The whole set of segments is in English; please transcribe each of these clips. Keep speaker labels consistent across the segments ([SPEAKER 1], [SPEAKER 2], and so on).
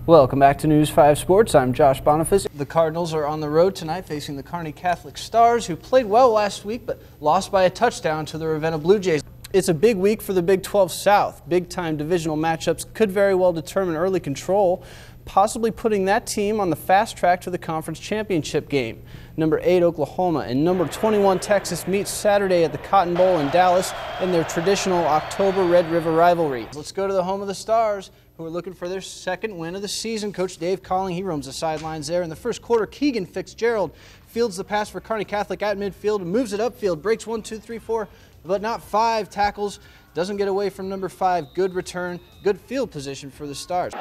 [SPEAKER 1] Welcome back to News 5 Sports. I'm Josh Bonifas. The Cardinals are on the road tonight facing the Kearney Catholic Stars, who played well last week but lost by a touchdown to the Ravenna Blue Jays. It's a big week for the Big 12 South. Big-time divisional matchups could very well determine early control, possibly putting that team on the fast track to the conference championship game. Number 8 Oklahoma and number 21 Texas meet Saturday at the Cotton Bowl in Dallas in their traditional October Red River rivalry. Let's go to the home of the Stars, who are looking for their second win of the season. Coach Dave Calling, he roams the sidelines there. In the first quarter, Keegan Fitzgerald fields the pass for Kearney Catholic at midfield and moves it upfield, breaks 1, 2, 3, 4, but not 5 tackles. Doesn't get away from number 5. Good return, good field position for the Stars.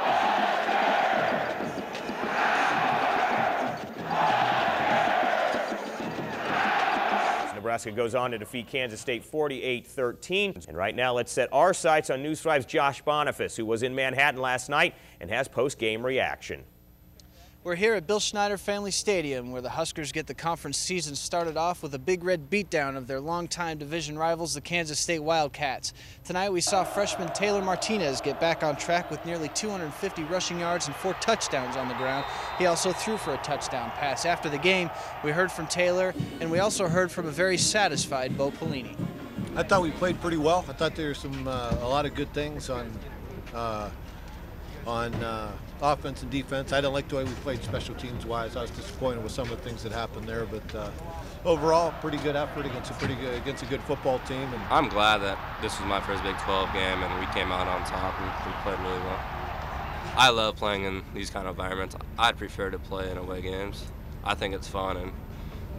[SPEAKER 2] Nebraska goes on to defeat Kansas State 48-13. And right now, let's set our sights on News 5's Josh Bonifas, who was in Manhattan last night and has post-game reaction.
[SPEAKER 1] We're here at Bill Schneider Family Stadium, where the Huskers get the conference season started off with a big red beatdown of their longtime division rivals, the Kansas State Wildcats. Tonight we saw freshman Taylor Martinez get back on track with nearly 250 rushing yards and 4 touchdowns on the ground. He also threw for a touchdown pass. After the game, we heard from Taylor, and we also heard from a very satisfied Bo Pelini.
[SPEAKER 3] I thought we played pretty well. I thought there were a lot of good things on offense and defense. I didn't like the way we played special teams wise. I was disappointed with some of the things that happened there, but overall, pretty good effort against a good football team. And
[SPEAKER 4] I'm glad that this was my first Big 12 game and we came out on top and we played really well. I love playing in these kind of environments. I'd prefer to play in away games. I think it's fun, and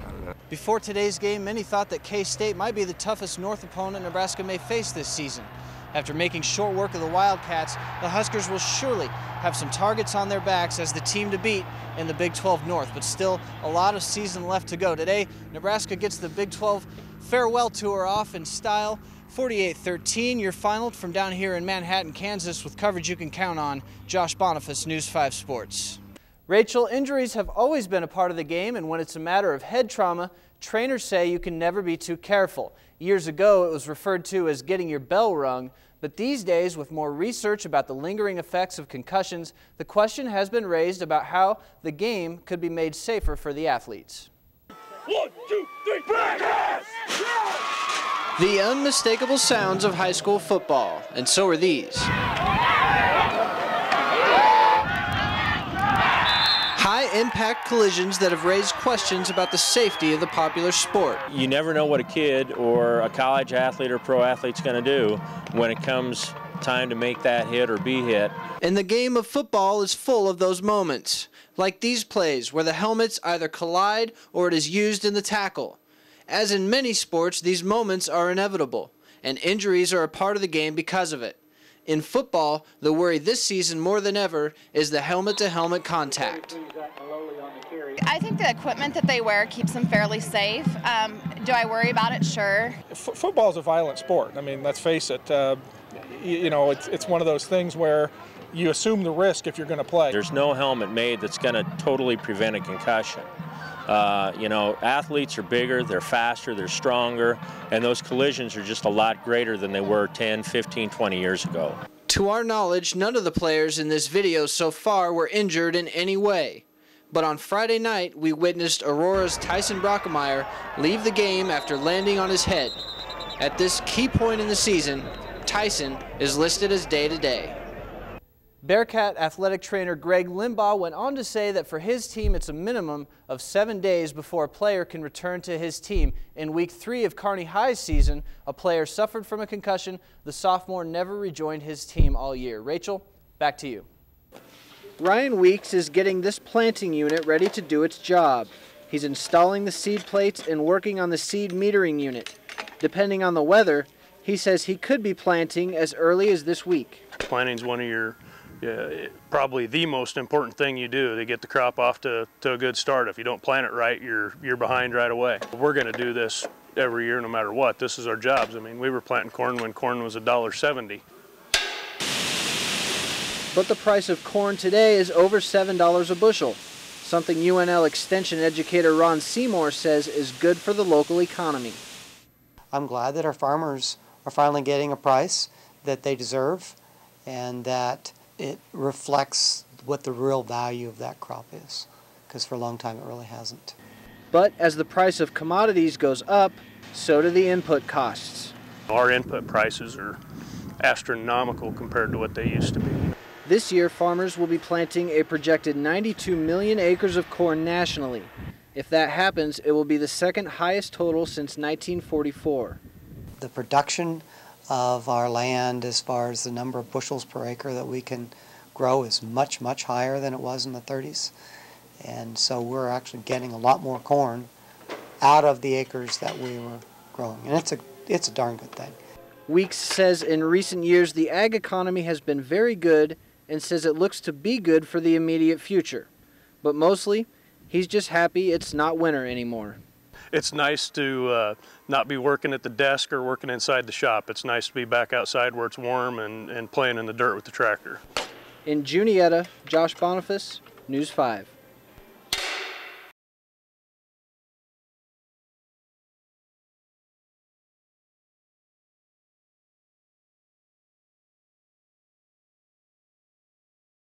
[SPEAKER 4] I don't know.
[SPEAKER 1] Before today's game, many thought that K-State might be the toughest North opponent Nebraska may face this season. After making short work of the Wildcats, the Huskers will surely have some targets on their backs as the team to beat in the Big 12 North, but still a lot of season left to go. Today, Nebraska gets the Big 12 farewell tour off in style. 48-13, your final from down here in Manhattan, Kansas, with coverage you can count on. Josh Bonifas, News 5 Sports. Rachel, injuries have always been a part of the game, and when it's a matter of head trauma, trainers say you can never be too careful. Years ago, it was referred to as getting your bell rung, but these days, with more research about the lingering effects of concussions, the question has been raised about how the game could be made safer for the athletes.
[SPEAKER 5] 1, 2, 3, practice!
[SPEAKER 1] The unmistakable sounds of high school football, and so are these. High-impact collisions that have raised questions about the safety of the popular sport.
[SPEAKER 6] You never know what a kid or a college athlete or pro athlete's going to do when it comes time to make that hit or be hit.
[SPEAKER 1] And the game of football is full of those moments, like these plays where the helmets either collide or it is used in the tackle. As in many sports, these moments are inevitable, and injuries are a part of the game because of it. In football, the worry this season more than ever is the helmet-to-helmet contact.
[SPEAKER 7] I think the equipment that they wear keeps them fairly safe. Do I worry about it? Sure.
[SPEAKER 8] Football is a violent sport. I mean, let's face it. You know, it's one of those things where you assume the risk if you're going to play.
[SPEAKER 6] There's no helmet made that's going to totally prevent a concussion. You know, athletes are bigger, they're faster, they're stronger, and those collisions are just a lot greater than they were 10, 15, 20 years ago.
[SPEAKER 1] To our knowledge, none of the players in this video so far were injured in any way. But on Friday night, we witnessed Aurora's Tyson Brockemeyer leave the game after landing on his head. At this key point in the season, Tyson is listed as day-to-day. Bearcat athletic trainer Greg Limbaugh went on to say that for his team, it's a minimum of 7 days before a player can return to his team. In week 3 of Kearney High's season, a player suffered from a concussion. The sophomore never rejoined his team all year. Rachel, back to you. Ryan Weeks is getting this planting unit ready to do its job. He's installing the seed plates and working on the seed metering unit. Depending on the weather, he says he could be planting as early as this week.
[SPEAKER 9] Planting is one of your probably the most important thing you do to get the crop off to a good start. If you don't plant it right, you're behind right away. We're going to do this every year no matter what. This is our jobs. I mean, we were planting corn when corn was $1.70.
[SPEAKER 1] But the price of corn today is over $7 a bushel, something UNL Extension educator Ron Seymour says is good for the local economy.
[SPEAKER 10] I'm glad that our farmers are finally getting a price that they deserve and that it reflects what the real value of that crop is, because for a long time it really hasn't.
[SPEAKER 1] But as the price of commodities goes up, so do the input costs.
[SPEAKER 9] Our input prices are astronomical compared to what they used to be.
[SPEAKER 1] This year, farmers will be planting a projected 92 million acres of corn nationally. If that happens, it will be the second highest total since 1944.
[SPEAKER 10] The production of our land, as far as the number of bushels per acre that we can grow, is much, much higher than it was in the 30s. And so we're actually getting a lot more corn out of the acres that we were growing. And it's a darn good thing.
[SPEAKER 1] Weeks says in recent years the ag economy has been very good and says it looks to be good for the immediate future. But mostly, he's just happy it's not winter anymore.
[SPEAKER 9] It's nice to not be working at the desk or working inside the shop. It's nice to be back outside where it's warm and playing in the dirt with the tractor.
[SPEAKER 1] In Juniata, Josh Bonifas, News 5.